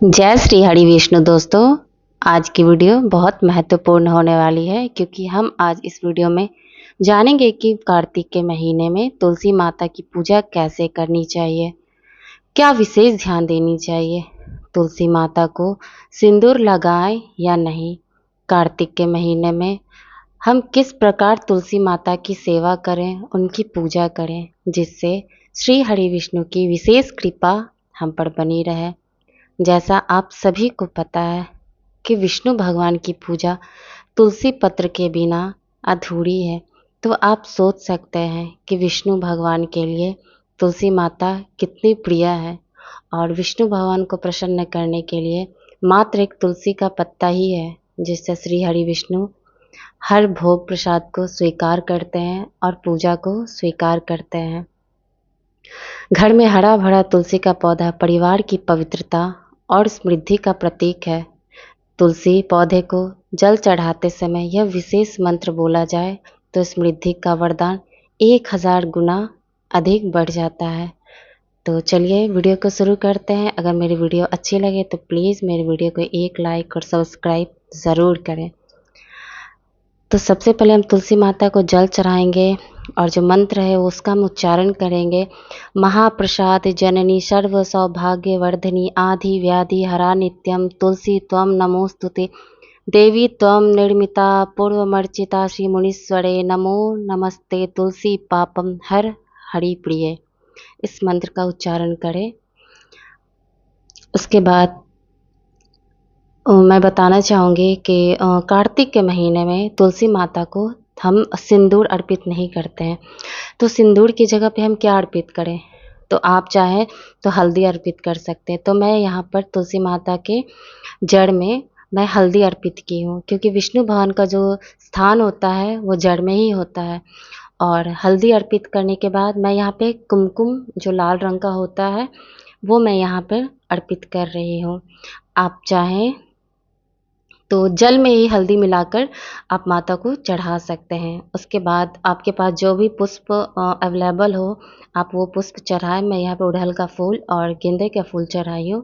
जय श्री हरि विष्णु दोस्तों। आज की वीडियो बहुत महत्वपूर्ण होने वाली है क्योंकि हम आज इस वीडियो में जानेंगे कि कार्तिक के महीने में तुलसी माता की पूजा कैसे करनी चाहिए, क्या विशेष ध्यान देनी चाहिए, तुलसी माता को सिंदूर लगाएं या नहीं, कार्तिक के महीने में हम किस प्रकार तुलसी माता की सेवा करें, उनकी पूजा करें, जिससे श्री हरि विष्णु की विशेष कृपा हम पर बनी रहे। जैसा आप सभी को पता है कि विष्णु भगवान की पूजा तुलसी पत्र के बिना अधूरी है, तो आप सोच सकते हैं कि विष्णु भगवान के लिए तुलसी माता कितनी प्रिय है। और विष्णु भगवान को प्रसन्न करने के लिए मात्र एक तुलसी का पत्ता ही है जिससे श्री हरि विष्णु हर भोग प्रसाद को स्वीकार करते हैं और पूजा को स्वीकार करते हैं। घर में हरा भरा तुलसी का पौधा परिवार की पवित्रता और समृद्धि का प्रतीक है। तुलसी पौधे को जल चढ़ाते समय यह विशेष मंत्र बोला जाए तो समृद्धि का वरदान 1000 गुना अधिक बढ़ जाता है। तो चलिए वीडियो को शुरू करते हैं। अगर मेरी वीडियो अच्छी लगे तो प्लीज़ मेरी वीडियो को एक लाइक और सब्सक्राइब ज़रूर करें। तो सबसे पहले हम तुलसी माता को जल चढ़ाएंगे और जो मंत्र है उसका हम उच्चारण करेंगे। महाप्रसाद जननी सर्व सौभाग्य वर्धिनी आधि व्याधि हरा नित्यम तुलसी त्वम नमोस्तुते देवी त्वम निर्मिता पूर्वमर्चिता श्री मुनीश्वरे नमो नमस्ते तुलसी पापम हर हरि प्रिय। इस मंत्र का उच्चारण करें। उसके बाद मैं बताना चाहूँगी कि कार्तिक के महीने में तुलसी माता को हम सिंदूर अर्पित नहीं करते हैं, तो सिंदूर की जगह पे हम क्या अर्पित करें? तो आप चाहें तो हल्दी अर्पित कर सकते हैं। तो मैं यहाँ पर तुलसी माता के जड़ में मैं हल्दी अर्पित की हूँ, क्योंकि विष्णु भगवान का जो स्थान होता है वो जड़ में ही होता है। और हल्दी अर्पित करने के बाद मैं यहाँ पे कुमकुम जो लाल रंग का होता है वो मैं यहाँ पर अर्पित कर रही हूँ। आप चाहें तो जल में ही हल्दी मिलाकर आप माता को चढ़ा सकते हैं। उसके बाद आपके पास जो भी पुष्प अवेलेबल हो आप वो पुष्प चढ़ाएं। मैं यहाँ पे उड़हल का फूल और गेंदे का फूल चढ़ाई हूँ।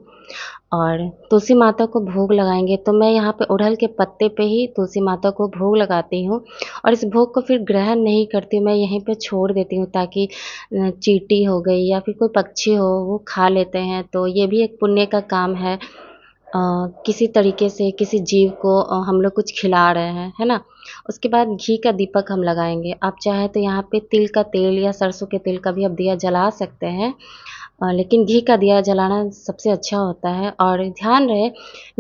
और तुलसी माता को भोग लगाएंगे तो मैं यहाँ पे उड़हल के पत्ते पे ही तुलसी माता को भोग लगाती हूँ। और इस भोग को फिर ग्रहण नहीं करती, मैं यहीं पे छोड़ देती हूँ ताकि चींटी हो गई या फिर कोई पक्षी हो वो खा लेते हैं। तो ये भी एक पुण्य का काम है। किसी तरीके से किसी जीव को हम लोग कुछ खिला रहे हैं, है ना। उसके बाद घी का दीपक हम लगाएंगे। आप चाहे तो यहाँ पे तिल का तेल या सरसों के तेल का भी आप दिया जला सकते हैं, लेकिन घी का दिया जलाना सबसे अच्छा होता है। और ध्यान रहे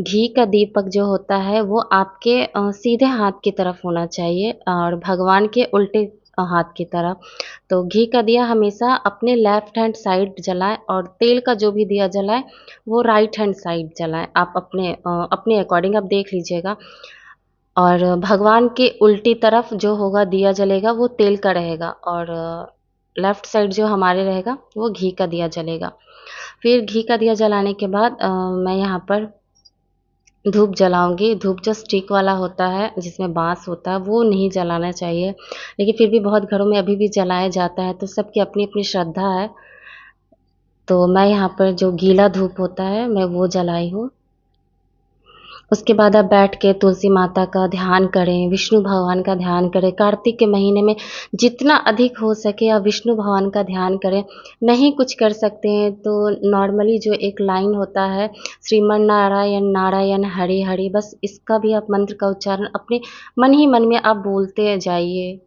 घी का दीपक जो होता है वो आपके सीधे हाथ की तरफ होना चाहिए और भगवान के उल्टे हाथ की तरफ। तो घी का दिया हमेशा अपने लेफ्ट हैंड साइड जलाएं और तेल का जो भी दिया जलाएं वो राइट हैंड साइड जलाएं। आप अपने अकॉर्डिंग आप देख लीजिएगा। और भगवान के उल्टी तरफ जो होगा दिया जलेगा वो तेल का रहेगा और लेफ्ट साइड जो हमारे रहेगा वो घी का दिया जलेगा। फिर घी का दिया जलाने के बाद मैं यहाँ पर धूप जलाऊंगी। धूप जो स्टिक वाला होता है जिसमें बांस होता है वो नहीं जलाना चाहिए, लेकिन फिर भी बहुत घरों में अभी भी जलाया जाता है, तो सबकी अपनी अपनी श्रद्धा है। तो मैं यहाँ पर जो गीला धूप होता है मैं वो जलाई हूँ। उसके बाद आप बैठ के तुलसी माता का ध्यान करें, विष्णु भगवान का ध्यान करें। कार्तिक के महीने में जितना अधिक हो सके आप विष्णु भगवान का ध्यान करें। नहीं कुछ कर सकते हैं तो नॉर्मली जो एक लाइन होता है श्रीमन नारायण नारायण हरि हरि, बस इसका भी आप मंत्र का उच्चारण अपने मन ही मन में आप बोलते जाइए।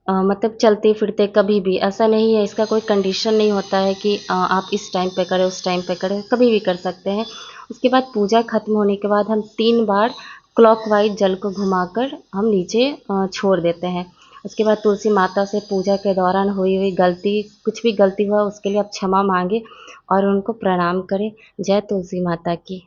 मतलब चलते फिरते कभी भी, ऐसा नहीं है, इसका कोई कंडीशन नहीं होता है कि आप इस टाइम पे करें उस टाइम पे करें, कभी भी कर सकते हैं। उसके बाद पूजा खत्म होने के बाद हम 3 बार क्लॉकवाइज जल को घुमाकर हम नीचे छोड़ देते हैं। उसके बाद तुलसी माता से पूजा के दौरान हुई हुई गलती, कुछ भी गलती हुआ उसके लिए आप क्षमा मांगे और उनको प्रणाम करें। जय तुलसी माता की।